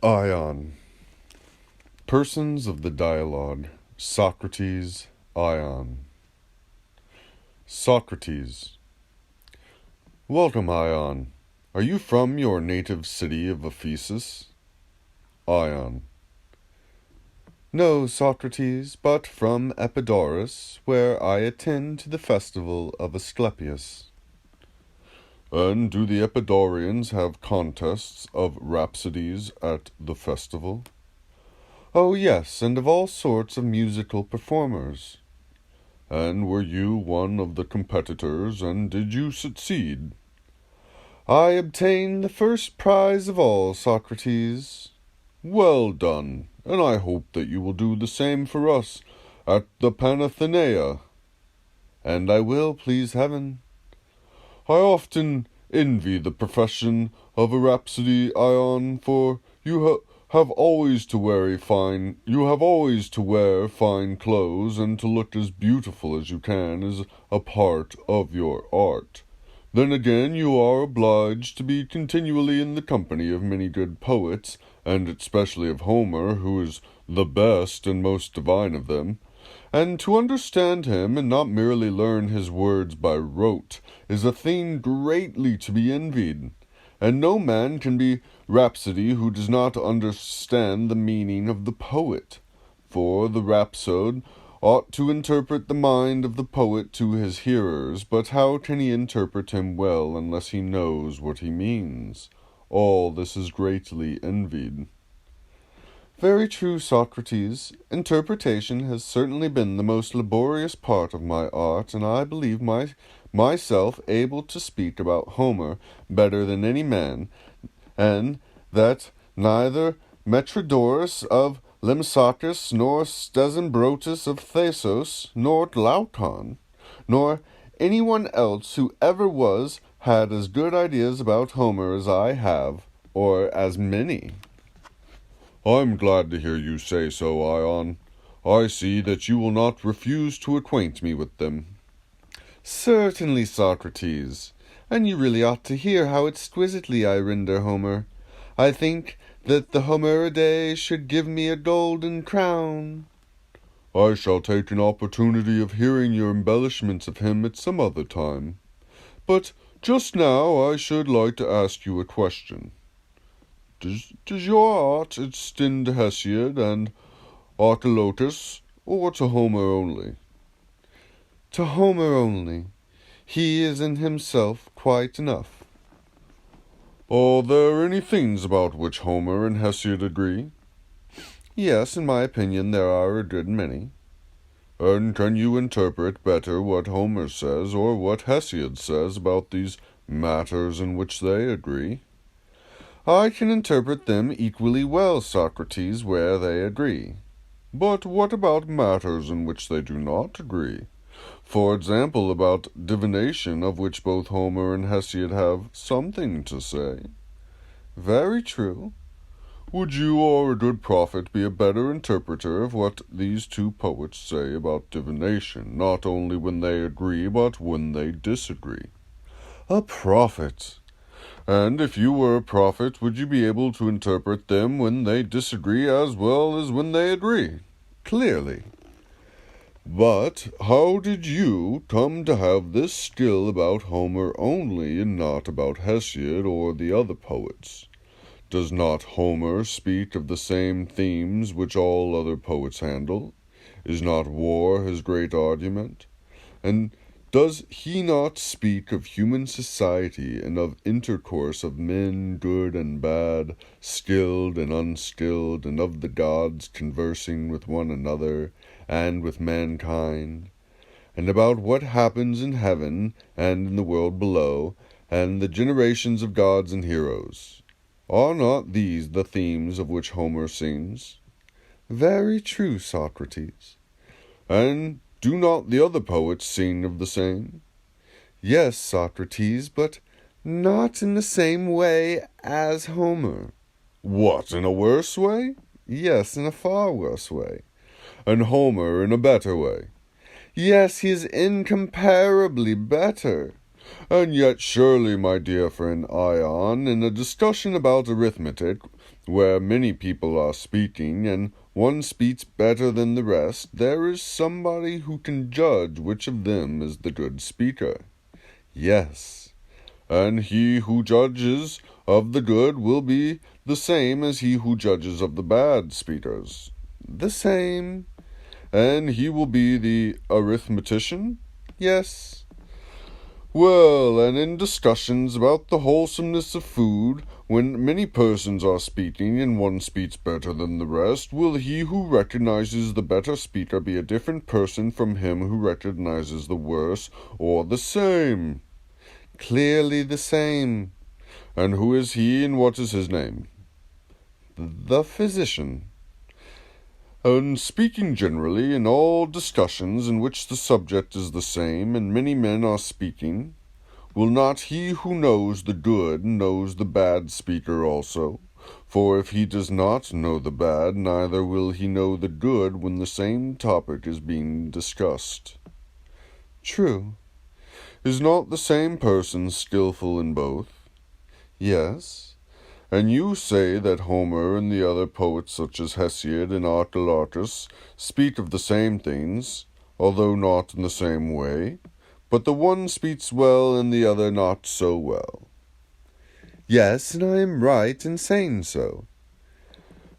Ion. Persons of the dialogue. Socrates, Ion. Socrates. Welcome, Ion. Are you from your native city of Ephesus? Ion. No, Socrates, but from Epidaurus, where I attend to the festival of Asclepius. And do the Epidaurians have contests of rhapsodies at the festival? Oh, yes, and of all sorts of musical performers. And were you one of the competitors, and did you succeed? I obtained the first prize of all, Socrates. Well done, and I hope that you will do the same for us at the Panathenaea. And I will, please heaven. I often envy the profession of a rhapsody, Ion, for you have always to wear fine clothes, and to look as beautiful as you can is a part of your art. Then again, you are obliged to be continually in the company of many good poets, and especially of Homer, who is the best and most divine of them. And to understand him, and not merely learn his words by rote, is a thing greatly to be envied. And no man can be rhapsody who does not understand the meaning of the poet. For the rhapsode ought to interpret the mind of the poet to his hearers, but how can he interpret him well unless he knows what he means? All this is greatly envied. Very true, Socrates. Interpretation has certainly been the most laborious part of my art, and I believe myself able to speak about Homer better than any man, and that neither Metrodorus of Lampsacus, nor Stesimbrotus of Thasos, nor Glaucon, nor anyone else who ever was, had as good ideas about Homer as I have, or as many. I'm glad to hear you say so, Ion. I see that you will not refuse to acquaint me with them. Certainly, Socrates, and you really ought to hear how exquisitely I render Homer. I think that the Homeridae should give me a golden crown. I shall take an opportunity of hearing your embellishments of him at some other time. But just now I should like to ask you a question. Does your art extend to Hesiod and Archilochus, or to Homer only? To Homer only. He is in himself quite enough. Are there any things about which Homer and Hesiod agree? Yes, in my opinion there are a good many. And can you interpret better what Homer says or what Hesiod says about these matters in which they agree? I can interpret them equally well, Socrates, where they agree. But what about matters in which they do not agree? For example, about divination, of which both Homer and Hesiod have something to say. Very true. Would you or a good prophet be a better interpreter of what these two poets say about divination, not only when they agree, but when they disagree? A prophet! And if you were a prophet, would you be able to interpret them when they disagree as well as when they agree? Clearly. But how did you come to have this skill about Homer only, and not about Hesiod or the other poets? Does not Homer speak of the same themes which all other poets handle? Is not war his great argument? And does he not speak of human society, and of intercourse of men good and bad, skilled and unskilled, and of the gods conversing with one another, and with mankind, and about what happens in heaven and in the world below, and the generations of gods and heroes? Are not these the themes of which Homer sings? Very true, Socrates. And do not the other poets sing of the same? Yes, Socrates, but not in the same way as Homer. What, in a worse way? Yes, in a far worse way. And Homer in a better way? Yes, he is incomparably better. And yet surely, my dear friend Ion, in a discussion about arithmetic, where many people are speaking, and one speaks better than the rest, there is somebody who can judge which of them is the good speaker. Yes, and he who judges of the good will be the same as he who judges of the bad speakers. The same. And he will be the arithmetician? Yes. Well, and in discussions about the wholesomeness of food, when many persons are speaking and one speaks better than the rest, will he who recognizes the better speaker be a different person from him who recognizes the worse, or the same? Clearly the same. And who is he, and what is his name? The physician. And speaking generally, in all discussions in which the subject is the same, and many men are speaking, will not he who knows the good knows the bad speaker also? For if he does not know the bad, neither will he know the good when the same topic is being discussed. True. Is not the same person skilful in both? Yes. And you say that Homer and the other poets such as Hesiod and Archilochus speak of the same things, although not in the same way, but the one speaks well and the other not so well. Yes, and I am right in saying so.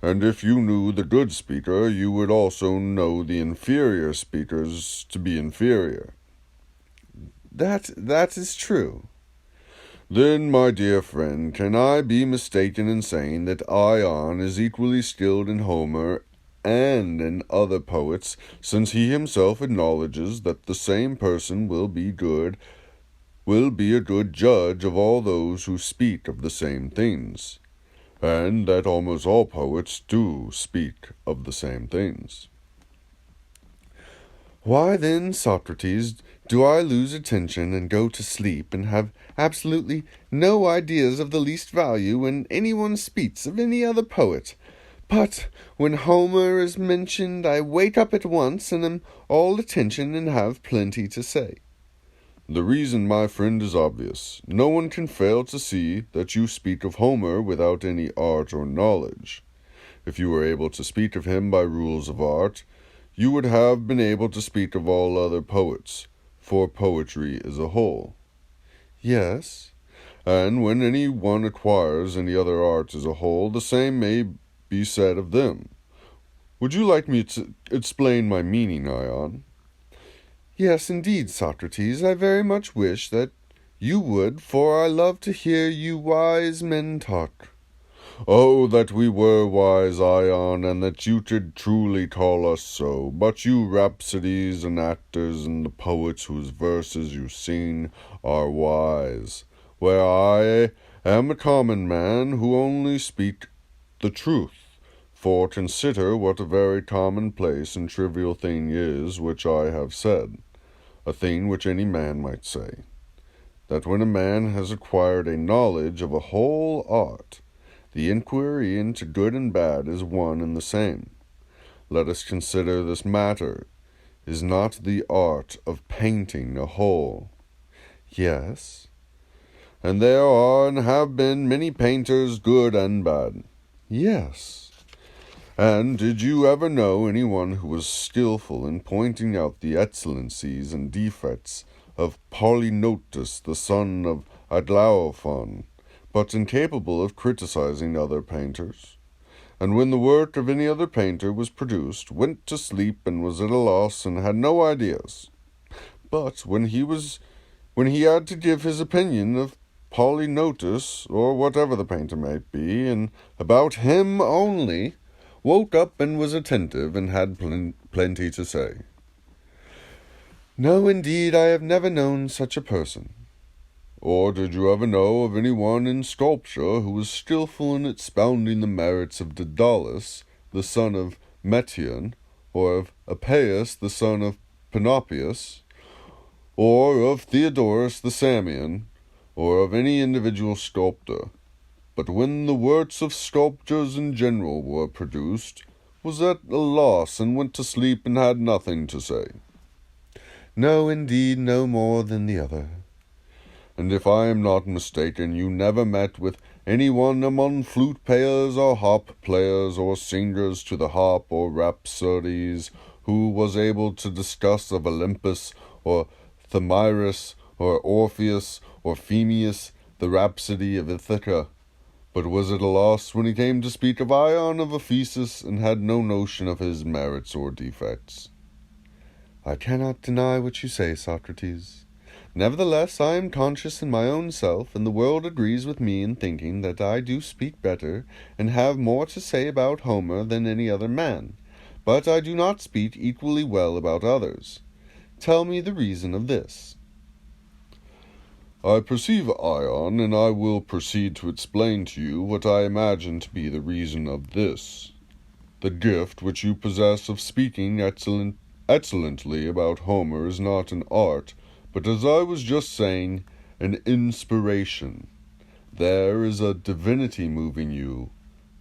And if you knew the good speaker, you would also know the inferior speakers to be inferior. That is true. Then, my dear friend, can I be mistaken in saying that Ion is equally skilled in Homer and in other poets, since he himself acknowledges that the same person will be a good judge of all those who speak of the same things, and that almost all poets do speak of the same things? Why then, Socrates, do I lose attention and go to sleep and have absolutely no ideas of the least value when anyone speaks of any other poet? But when Homer is mentioned, I wake up at once and am all attention and have plenty to say. The reason, my friend, is obvious. No one can fail to see that you speak of Homer without any art or knowledge. If you were able to speak of him by rules of art, you would have been able to speak of all other poets, for poetry is a whole. Yes, and when any one acquires any other art as a whole, the same may be said of them. Would you like me to explain my meaning, Ion? Yes, indeed, Socrates, I very much wish that you would, for I love to hear you wise men talk. Oh, that we were wise, Ion, and that you could truly call us so. But you rhapsodies and actors and the poets whose verses you sing are wise, where I am a common man who only speak the truth. For consider what a very commonplace and trivial thing is which I have said, a thing which any man might say, that when a man has acquired a knowledge of a whole art, the inquiry into good and bad is one and the same. Let us consider this matter. Is not the art of painting a whole? Yes. And there are and have been many painters, good and bad. Yes. And did you ever know anyone who was skilful in pointing out the excellencies and defects of Polygnotus, the son of Aglaophon, but incapable of criticizing other painters? And when the work of any other painter was produced, went to sleep and was at a loss and had no ideas. But when he had to give his opinion of Polygnotus, or whatever the painter might be, and about him only, woke up and was attentive and had plenty to say. No, indeed, I have never known such a person. Or did you ever know of any one in sculpture who was skilful in expounding the merits of Daedalus, the son of Metion, or of Appius, the son of Panopeus, or of Theodorus the Samian, or of any individual sculptor? But when the works of sculptors in general were produced, was at a loss and went to sleep and had nothing to say. No, indeed, no more than the other. and if I am not mistaken, you never met with any one among flute players or harp players or singers to the harp or rhapsodies who was able to discuss of Olympus or Thamyris or Orpheus or Phemius, the rhapsody of Ithaca, but was at a loss when he came to speak of Ion of Ephesus, and had no notion of his merits or defects. I cannot deny what you say, Socrates. Nevertheless, I am conscious in my own self, and the world agrees with me in thinking that I do speak better, and have more to say about Homer than any other man, but I do not speak equally well about others. Tell me the reason of this. I perceive, Ion, and I will proceed to explain to you what I imagine to be the reason of this. The gift which you possess of speaking excellently about Homer is not an art, but, as I was just saying, an inspiration. There is a divinity moving you,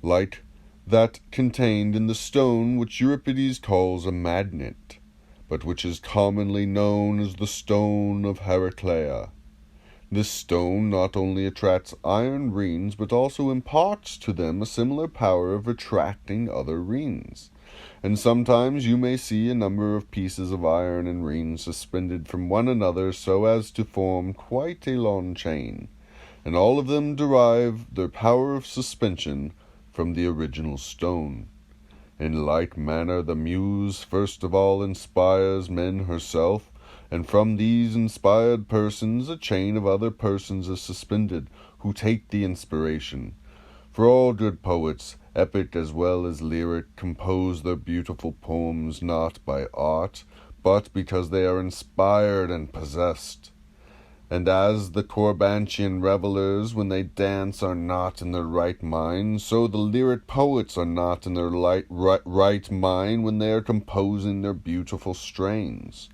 like that contained in the stone which Euripides calls a magnet, but which is commonly known as the stone of Heraclea. This stone not only attracts iron rings, but also imparts to them a similar power of attracting other rings. And sometimes you may see a number of pieces of iron and rings suspended from one another so as to form quite a long chain, and all of them derive their power of suspension from the original stone. In like manner the Muse first of all inspires men herself, and from these inspired persons a chain of other persons is suspended, who take the inspiration. For all good poets, epic as well as lyric, compose their beautiful poems not by art, but because they are inspired and possessed. And as the Corbantian revellers, when they dance, are not in their right mind, so the lyric poets are not in their right mind when they are composing their beautiful strains.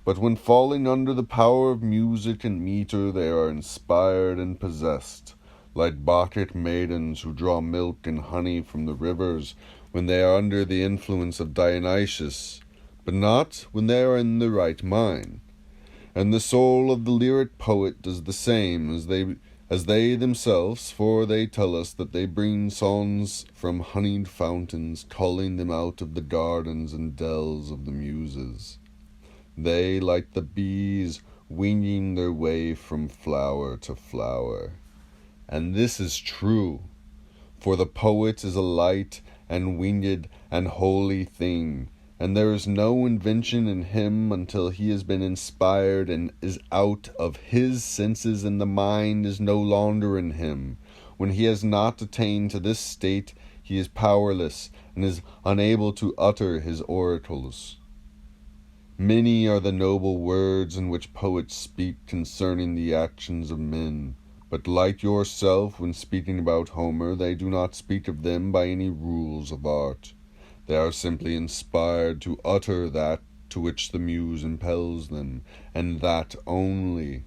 But when falling under the power of music and metre, they are inspired and possessed, like Bacchic maidens who draw milk and honey from the rivers when they are under the influence of Dionysus, but not when they are in the right mind. And the soul of the lyric poet does the same as they themselves, for they tell us that they bring songs from honeyed fountains, calling them out of the gardens and dells of the Muses. They, like the bees, winging their way from flower to flower. And this is true, for the poet is a light and winged and holy thing, and there is no invention in him until he has been inspired and is out of his senses, and the mind is no longer in him. When he has not attained to this state, he is powerless and is unable to utter his oracles. Many are the noble words in which poets speak concerning the actions of men, but like yourself, when speaking about Homer, they do not speak of them by any rules of art. They are simply inspired to utter that to which the muse impels them, and that only.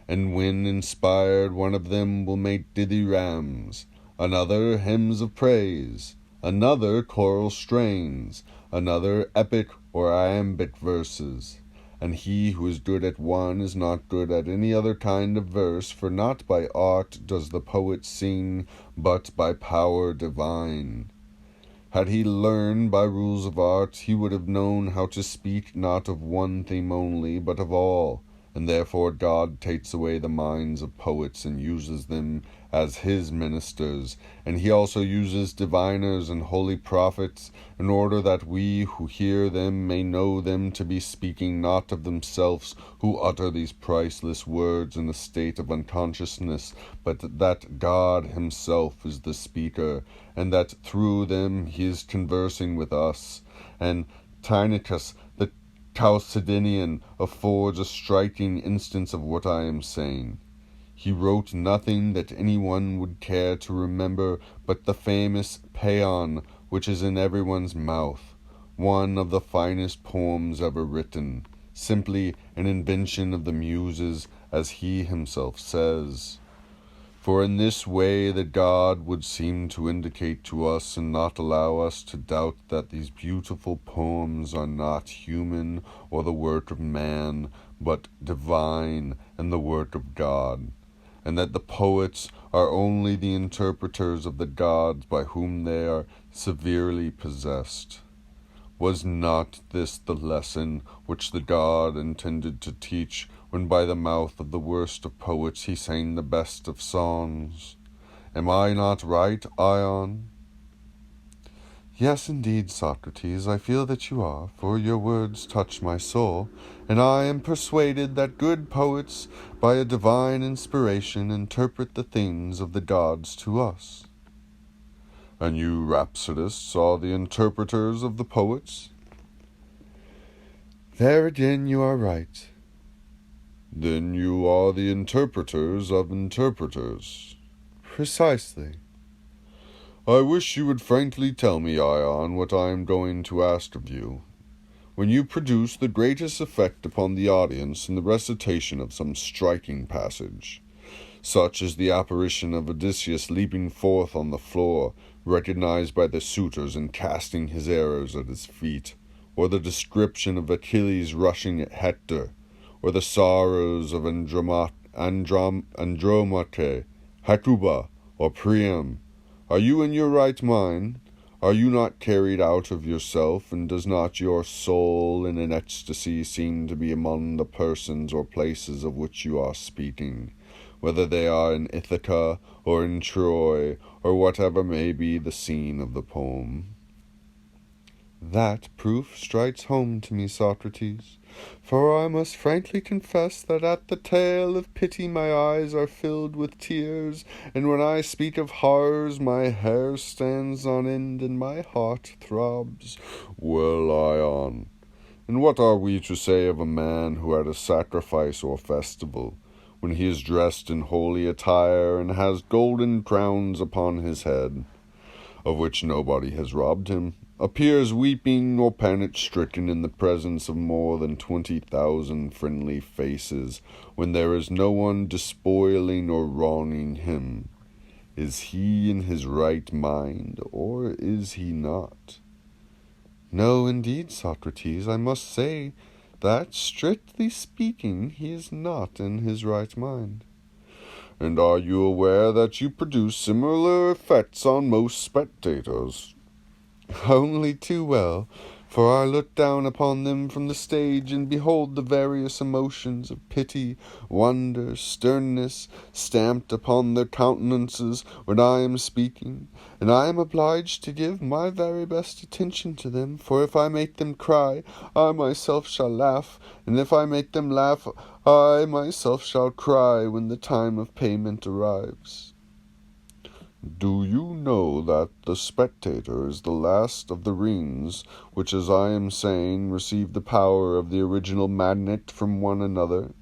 And when inspired, one of them will make dithyrambs, another hymns of praise, another choral strains, another epic or iambic verses. And he who is good at one is not good at any other kind of verse, for not by art does the poet sing, but by power divine. Had he learned by rules of art, he would have known how to speak not of one theme only, but of all, and therefore God takes away the minds of poets and uses them as his ministers, and he also uses diviners and holy prophets, in order that we who hear them may know them to be speaking not of themselves, who utter these priceless words in a state of unconsciousness, but that God himself is the speaker, and that through them he is conversing with us. And Tynnichus the Chalcedonian affords a striking instance of what I am saying. He wrote nothing that anyone would care to remember but the famous Paean, which is in everyone's mouth, one of the finest poems ever written, simply an invention of the Muses, as he himself says. For in this way the God would seem to indicate to us and not allow us to doubt that these beautiful poems are not human or the work of man, but divine and the work of God, and that the poets are only the interpreters of the gods by whom they are severely possessed. Was not this the lesson which the God intended to teach when by the mouth of the worst of poets he sang the best of songs? Am I not right, Ion? Yes, indeed, Socrates, I feel that you are, for your words touch my soul, and I am persuaded that good poets, by a divine inspiration, interpret the things of the gods to us. And you rhapsodists are the interpreters of the poets? There again you are right. Then you are the interpreters of interpreters. Precisely. I wish you would frankly tell me, Ion, what I am going to ask of you. When you produce the greatest effect upon the audience in the recitation of some striking passage, such as the apparition of Odysseus leaping forth on the floor, recognized by the suitors and casting his arrows at his feet, or the description of Achilles rushing at Hector, or the sorrows of Andromache, Hecuba, or Priam, are you in your right mind? Are you not carried out of yourself, and does not your soul in an ecstasy seem to be among the persons or places of which you are speaking, whether they are in Ithaca, or in Troy, or whatever may be the scene of the poem? That proof strikes home to me, Socrates, for I must frankly confess that at the tale of pity my eyes are filled with tears, and when I speak of horrors my hair stands on end and my heart throbs. Well, Ion, and what are we to say of a man who at a sacrifice or festival, when he is dressed in holy attire and has golden crowns upon his head, of which nobody has robbed him, appears weeping or panic-stricken in the presence of more than 20,000 friendly faces, when there is no one despoiling or wronging him? Is he in his right mind, or is he not? No, indeed, Socrates, I must say that, strictly speaking, he is not in his right mind. And are you aware that you produce similar effects on most spectators? Only too well, for I look down upon them from the stage and behold the various emotions of pity, wonder, sternness, stamped upon their countenances when I am speaking, and I am obliged to give my very best attention to them, for if I make them cry, I myself shall laugh, and if I make them laugh, I myself shall cry when the time of payment arrives. Do you know that the spectator is the last of the rings, which, as I am saying, receive the power of the original magnet from one another?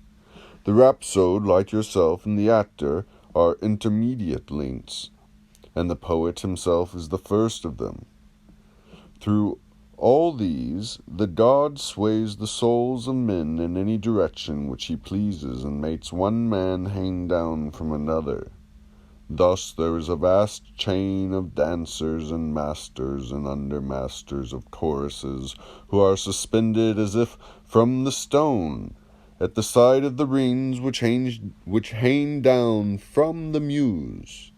The rhapsode, like yourself, and the actor are intermediate links, and the poet himself is the first of them. Through all these, the God sways the souls of men in any direction which he pleases, and makes one man hang down from another. Thus there is a vast chain of dancers and masters and undermasters of choruses, who are suspended as if from the stone, at the side of the rings which hang down from the muse.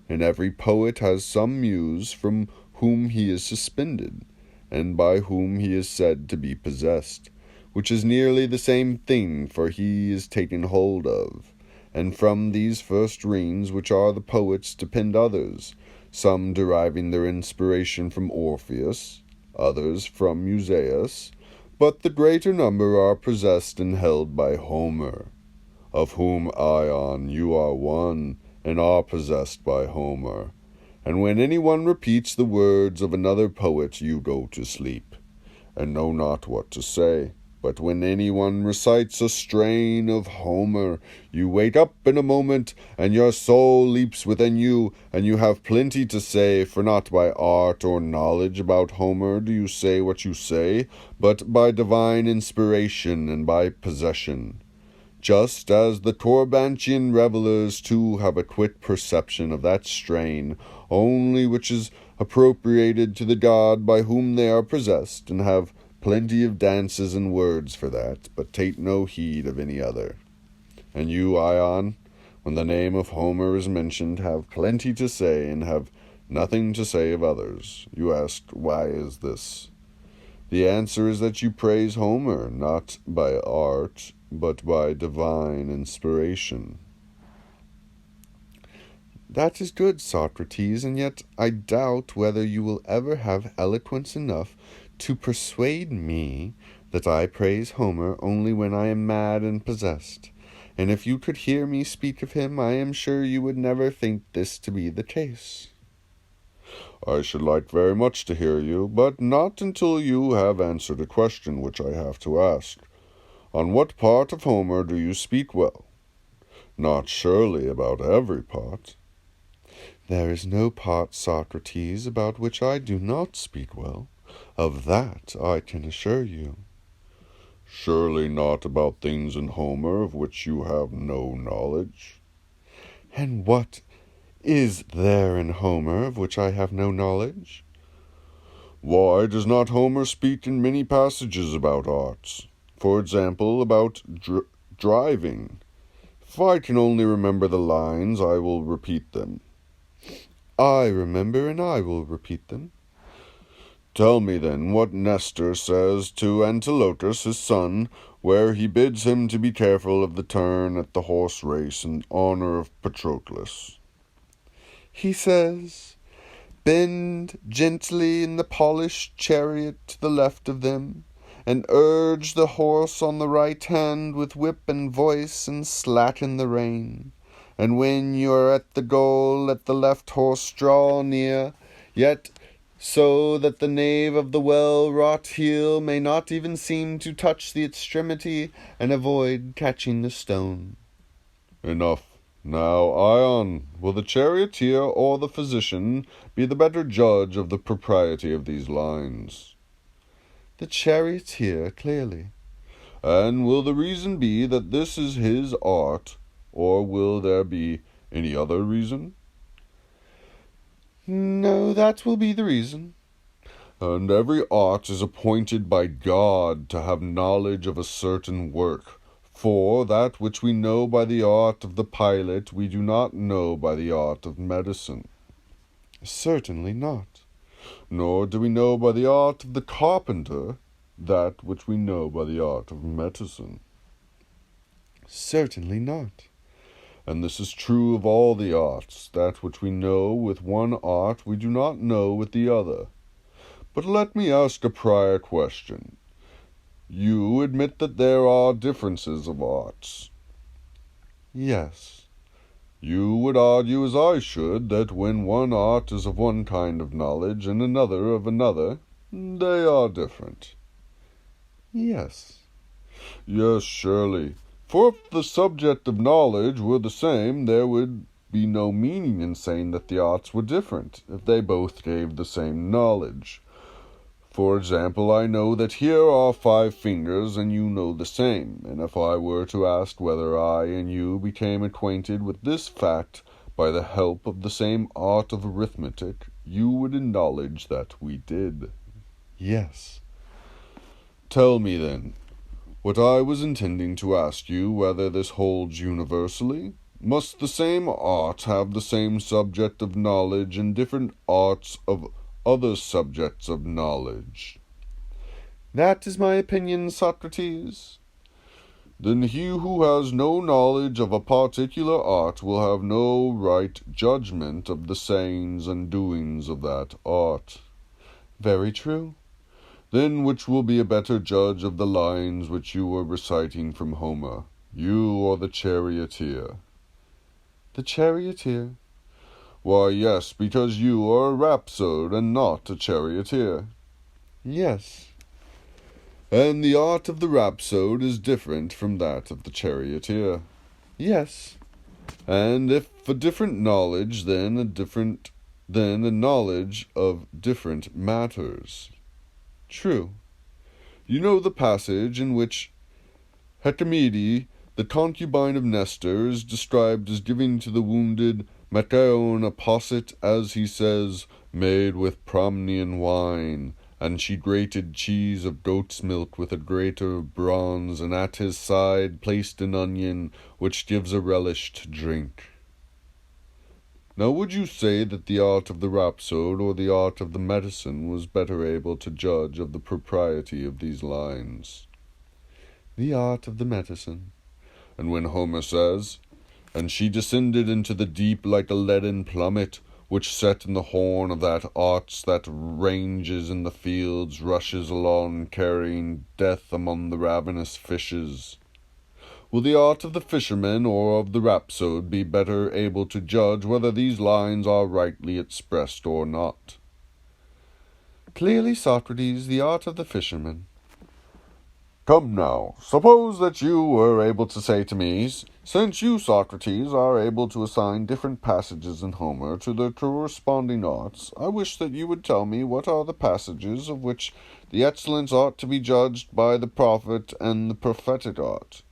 And every poet has some muse from whom he is suspended, and by whom he is said to be possessed, which is nearly the same thing, for he is taken hold of. And from these first rings, which are the poets, depend others, some deriving their inspiration from Orpheus, others from Musaeus, but the greater number are possessed and held by Homer, of whom, Ion, you are one, and are possessed by Homer. And when any one repeats the words of another poet, you go to sleep, and know not what to say. But when any one recites a strain of Homer, you wake up in a moment, and your soul leaps within you, and you have plenty to say, for not by art or knowledge about Homer do you say what you say, but by divine inspiration and by possession. just as the Corbantian revellers too have a quick perception of that strain only which is appropriated to the god by whom they are possessed, and have plenty of dances and words for that, but take no heed of any other. And you, Ion, when the name of Homer is mentioned, have plenty to say, and have nothing to say of others. You asked, why is this? The answer is that you praise Homer, not by art, but by divine inspiration. That is good, Socrates, and yet I doubt whether you will ever have eloquence enough to persuade me that I praise Homer only when I am mad and possessed. And if you could hear me speak of him, I am sure you would never think this to be the case. I should like very much to hear you, but not until you have answered a question which I have to ask. On what part of Homer do you speak well? Not surely about every part. There is no part, Socrates, about which I do not speak well. Of that I can assure you. Surely not about things in Homer of which you have no knowledge. And what is there in Homer of which I have no knowledge? Why does not Homer speak in many passages about arts? For example, about driving. If I can only remember the lines, I will repeat them. I remember, and I will repeat them. Tell me, then, what Nestor says to Antilochus, his son, where he bids him to be careful of the turn at the horse race in honor of Patroclus. He says, "Bend gently in the polished chariot to the left of them, and urge the horse on the right hand with whip and voice, and slacken the rein. And when you are at the goal, let the left horse draw near, yet so that the nave of the well-wrought heel may not even seem to touch the extremity, and avoid catching the stone." Enough. Now, Ion, will the charioteer or the physician be the better judge of the propriety of these lines? The charioteer, clearly. And will the reason be that this is his art, or will there be any other reason? No, that will be the reason. And every art is appointed by God to have knowledge of a certain work. For that which we know by the art of the pilot, we do not know by the art of medicine. Certainly not. Nor do we know by the art of the carpenter that which we know by the art of medicine. Certainly not. And this is true of all the arts. That which we know with one art we do not know with the other. But let me ask a prior question. You admit that there are differences of arts? Yes. You would argue, as I should, that when one art is of one kind of knowledge and another of another, they are different. Yes. Yes, surely. For if the subject of knowledge were the same, there would be no meaning in saying that the arts were different, if they both gave the same knowledge. For example, I know that here are 5 fingers, and you know the same, and if I were to ask whether I and you became acquainted with this fact by the help of the same art of arithmetic, you would acknowledge that we did. Yes. Tell me, then, what I was intending to ask you, whether this holds universally. Must the same art have the same subject of knowledge and different arts of other subjects of knowledge? That is my opinion, Socrates. Then he who has no knowledge of a particular art will have no right judgment of the sayings and doings of that art. Very true. Then which will be a better judge of the lines which you were reciting from Homer, you or the charioteer? The charioteer. Why, yes, because you are a rhapsode and not a charioteer. Yes. And the art of the rhapsode is different from that of the charioteer. Yes. And if a different knowledge, then a knowledge of different matters. True. You know the passage in which Hecamede the concubine of Nestor is described as giving to the wounded Machaon a posset, as he says, made with Promnian wine, and she grated cheese of goat's milk with a grater of bronze, and at his side placed an onion, which gives a relish to drink. Now would you say that the art of the rhapsode or the art of the medicine was better able to judge of the propriety of these lines? The art of the medicine. And when Homer says, "And she descended into the deep like a leaden plummet, which set in the horn of that ox that ranges in the fields, rushes along carrying death among the ravenous fishes," will the art of the fisherman or of the rhapsode be better able to judge whether these lines are rightly expressed or not? Clearly, Socrates, the art of the fisherman. Come now, suppose that you were able to say to me, since you, Socrates, are able to assign different passages in Homer to their corresponding arts, I wish that you would tell me what are the passages of which the excellence ought to be judged by the prophet and the prophetic art.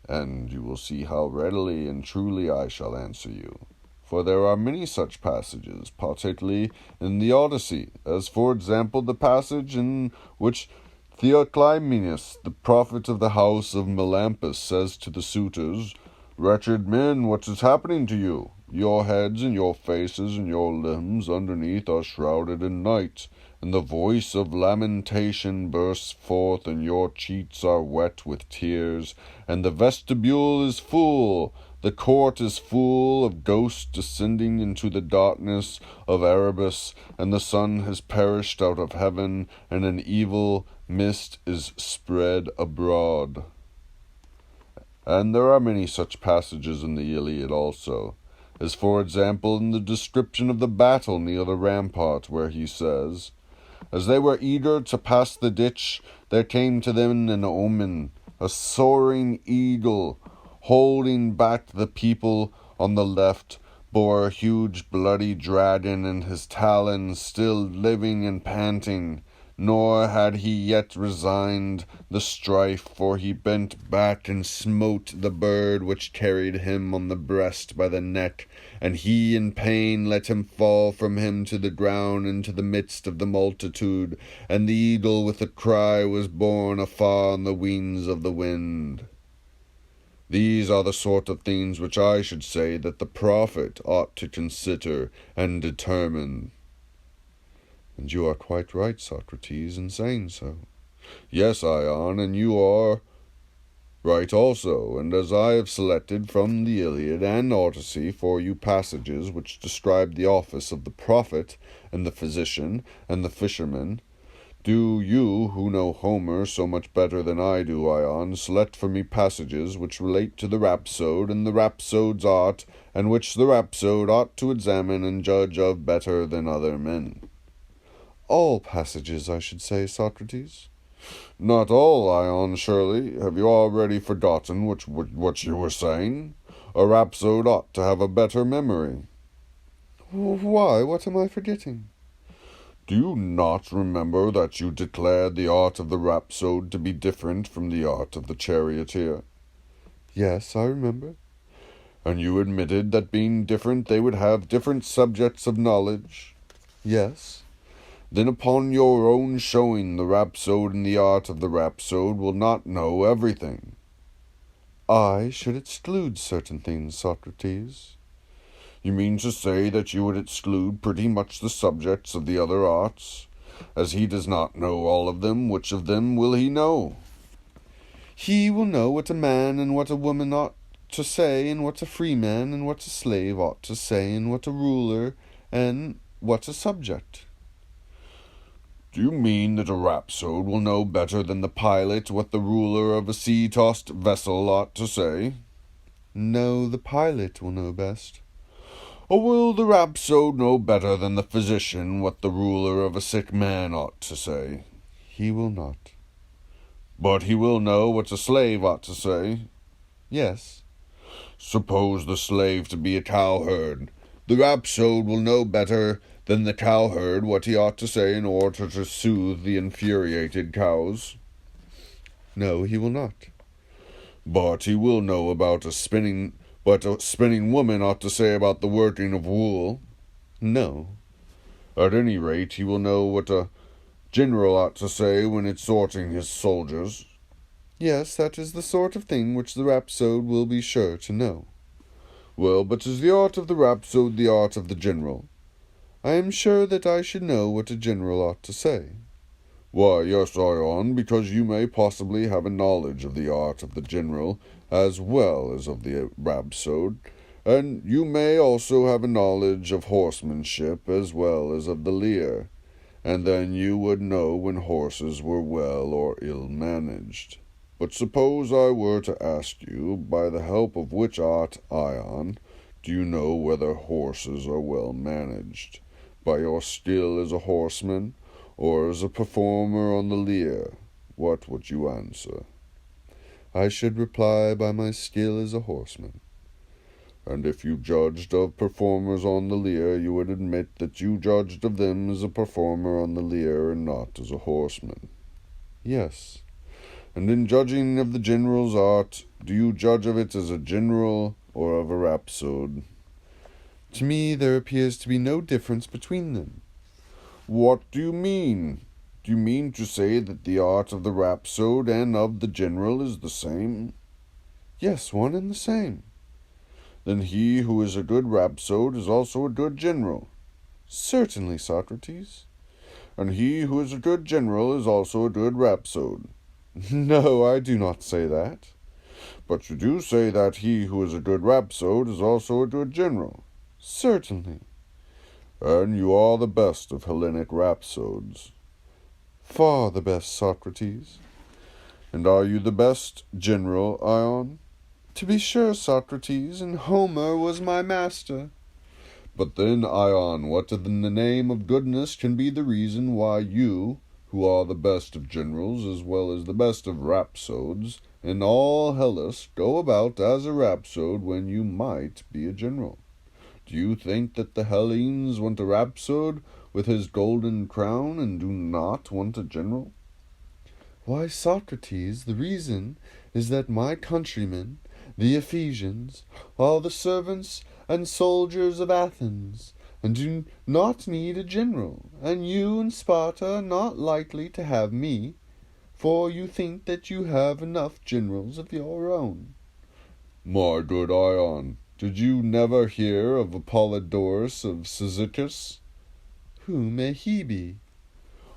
And you will see how readily and truly I shall answer you. For there are many such passages, particularly in the Odyssey, as for example the passage in which Theoclymenus, the prophet of the house of Melampus, says to the suitors, "Wretched men, what is happening to you? Your heads and your faces and your limbs underneath are shrouded in night, and the voice of lamentation bursts forth, and your cheeks are wet with tears, and the vestibule is full, the court is full of ghosts descending into the darkness of Erebus, and the sun has perished out of heaven, and an evil mist is spread abroad." And there are many such passages in the Iliad also, as for example in the description of the battle near the rampart, where he says, "As they were eager to pass the ditch, there came to them an omen, a soaring eagle, holding back the people on the left, bore a huge bloody dragon in his talons, still living and panting. Nor had he yet resigned the strife, for he bent back and smote the bird which carried him on the breast by the neck, and he in pain let him fall from him to the ground into the midst of the multitude, and the eagle with a cry was borne afar on the wings of the wind." These are the sort of things which I should say that the prophet ought to consider and determine. And you are quite right, Socrates, in saying so. Yes, Ion, and you are right also, and as I have selected from the Iliad and Odyssey for you passages which describe the office of the prophet and the physician and the fisherman, do you, who know Homer so much better than I do, Ion, select for me passages which relate to the rhapsode and the rhapsode's art, and which the rhapsode ought to examine and judge of better than other men. All passages, I should say, Socrates. Not all, Ion, surely. Have you already forgotten what you were saying? A rhapsode ought to have a better memory. Why, what am I forgetting? Do you not remember that you declared the art of the rhapsode to be different from the art of the charioteer? Yes, I remember. And you admitted that being different they would have different subjects of knowledge? Yes. Then upon your own showing, the rhapsode and the art of the rhapsode will not know everything. I should exclude certain things, Socrates. You mean to say that you would exclude pretty much the subjects of the other arts? As he does not know all of them, which of them will he know? He will know what a man and what a woman ought to say, and what a free man and what a slave ought to say, and what a ruler and what a subject. Do you mean that a rhapsode will know better than the pilot what the ruler of a sea-tossed vessel ought to say? No, the pilot will know best. Or will the rhapsode know better than the physician what the ruler of a sick man ought to say? He will not. But he will know what a slave ought to say? Yes. Suppose the slave to be a cowherd. The rhapsode will know better than the cowherd what he ought to say in order to soothe the infuriated cows? No, he will not. But he will know about what a spinning woman ought to say about the working of wool. No. At any rate, he will know what a general ought to say when exhorting his soldiers. Yes, that is the sort of thing which the rhapsode will be sure to know. Well, but is the art of the rhapsode the art of the general? I am sure that I should know what a general ought to say. Why, yes, Ion, because you may possibly have a knowledge of the art of the general as well as of the rhapsode, and you may also have a knowledge of horsemanship as well as of the lyre, and then you would know when horses were well or ill managed. But suppose I were to ask you, by the help of which art, Ion, do you know whether horses are well managed? By your skill as a horseman, or as a performer on the lyre? What would you answer? I should reply by my skill as a horseman. And if you judged of performers on the lyre, you would admit that you judged of them as a performer on the lyre and not as a horseman. Yes. And in judging of the general's art, do you judge of it as a general or of a rhapsode? To me there appears to be no difference between them. What do you mean? Do you mean to say that the art of the rhapsode and of the general is the same? Yes, one and the same. Then he who is a good rhapsode is also a good general. Certainly, Socrates. And he who is a good general is also a good rhapsode. No, I do not say that. But you do say that he who is a good rhapsode is also a good general. Certainly. And you are the best of Hellenic rhapsodes. Far the best, Socrates. And are you the best general, Ion? To be sure, Socrates, and Homer was my master. But then, Ion, what in the name of goodness can be the reason why you, who are the best of generals as well as the best of rhapsodes, in all Hellas go about as a rhapsode when you might be a general? Do you think that the Hellenes want a rhapsode with his golden crown and do not want a general? Why, Socrates, the reason is that my countrymen, the Ephesians, are the servants and soldiers of Athens, and do not need a general, and you in Sparta are not likely to have me, for you think that you have enough generals of your own. My good Ion, did you never hear of Apollodorus of Cyzicus? Who may he be?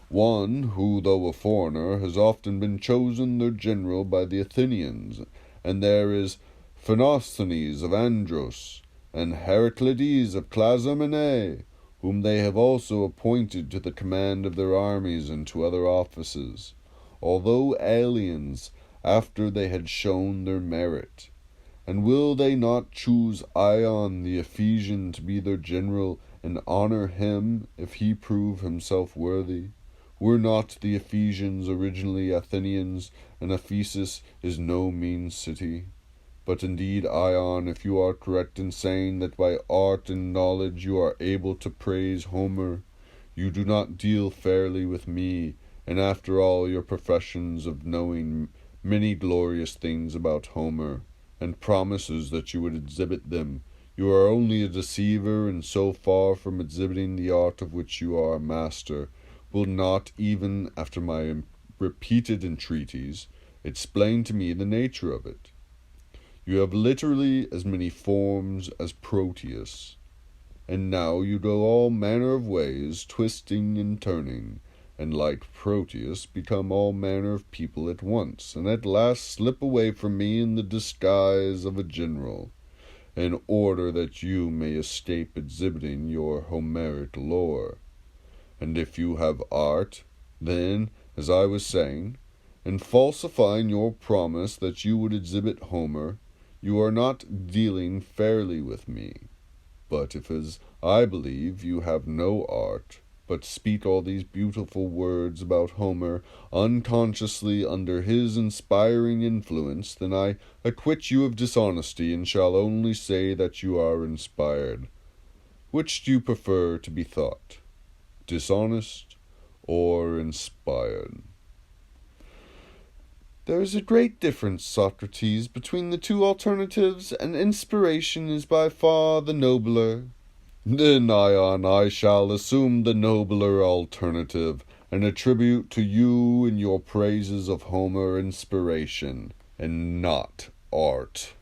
One who, though a foreigner, has often been chosen their general by the Athenians, and there is Phanosthenes of Andros, and Heraclides of Clazomenae, whom they have also appointed to the command of their armies and to other offices, although aliens, after they had shown their merit. And will they not choose Ion the Ephesian to be their general, and honor him if he prove himself worthy? Were not the Ephesians originally Athenians, and Ephesus is no mean city? But indeed, Ion, if you are correct in saying that by art and knowledge you are able to praise Homer, you do not deal fairly with me, and after all your professions of knowing many glorious things about Homer, and promises that you would exhibit them, you are only a deceiver, and so far from exhibiting the art of which you are a master, will not, even after my repeated entreaties, explain to me the nature of it. You have literally as many forms as Proteus, and now you go all manner of ways, twisting and turning, and like Proteus become all manner of people at once, and at last slip away from me in the disguise of a general, in order that you may escape exhibiting your Homeric lore. And if you have art, then, as I was saying, in falsifying your promise that you would exhibit Homer, you are not dealing fairly with me. But if, as I believe, you have no art, but speak all these beautiful words about Homer unconsciously under his inspiring influence, then I acquit you of dishonesty, and shall only say that you are inspired. Which do you prefer to be thought, dishonest or inspired? There is a great difference, Socrates, between the two alternatives, and inspiration is by far the nobler. Then, Ion, I shall assume the nobler alternative, and attribute to you in your praises of Homer inspiration, and not art.